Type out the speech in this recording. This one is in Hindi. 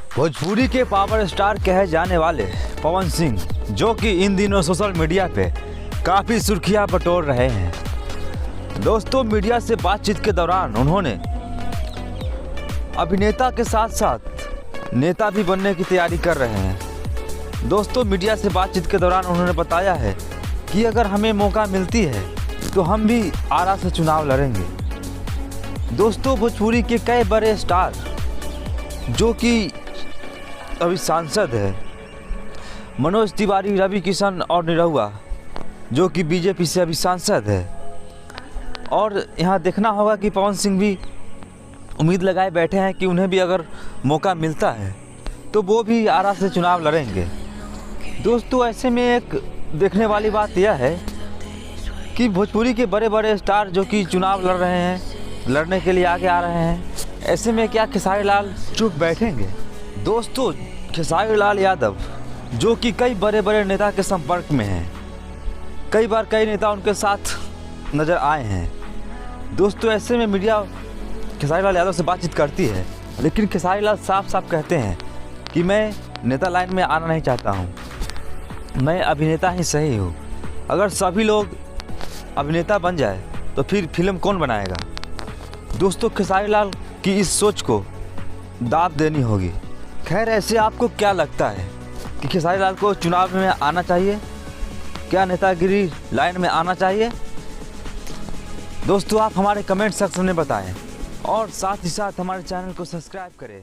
भोजपुरी के पावर स्टार कहे जाने वाले पवन सिंह, जो कि इन दिनों सोशल मीडिया पे काफ़ी सुर्खियां बटोर रहे हैं। दोस्तों, मीडिया से बातचीत के दौरान उन्होंने अभिनेता के साथ साथ नेता भी बनने की तैयारी कर रहे हैं। दोस्तों, मीडिया से बातचीत के दौरान उन्होंने बताया है कि अगर हमें मौका मिलती है तो हम भी आरा से चुनाव लड़ेंगे। दोस्तों, भोजपुरी के कई बड़े स्टार जो कि अभी सांसद है, मनोज तिवारी, रवि किशन और निरहुआ, जो कि बीजेपी से अभी सांसद है, और यहाँ देखना होगा कि पवन सिंह भी उम्मीद लगाए बैठे हैं कि उन्हें भी अगर मौका मिलता है तो वो भी आरा से चुनाव लड़ेंगे। दोस्तों, ऐसे में एक देखने वाली बात यह है कि भोजपुरी के बड़े बड़े स्टार जो कि चुनाव लड़ रहे हैं, लड़ने के लिए आगे आ रहे हैं, ऐसे में क्या खेसारी लाल चुप बैठेंगे? दोस्तों, खेसारी लाल यादव जो कि कई बड़े बड़े नेता के संपर्क में हैं, कई बार कई नेता उनके साथ नज़र आए हैं। दोस्तों, ऐसे में मीडिया खेसारी लाल यादव से बातचीत करती है, लेकिन खेसारी लाल साफ साफ कहते हैं कि मैं नेता लाइन में आना नहीं चाहता हूँ, मैं अभिनेता ही सही हूँ। अगर सभी लोग अभिनेता बन जाए तो फिर फिल्म कौन बनाएगा? दोस्तों, खेसारी लाल की इस सोच को दाद देनी होगी। खैर, ऐसे आपको क्या लगता है कि खेसारी लाल को चुनाव में आना चाहिए? क्या नेतागिरी लाइन में आना चाहिए? दोस्तों, आप हमारे कमेंट सेक्शन में बताएं और साथ ही साथ हमारे चैनल को सब्सक्राइब करें।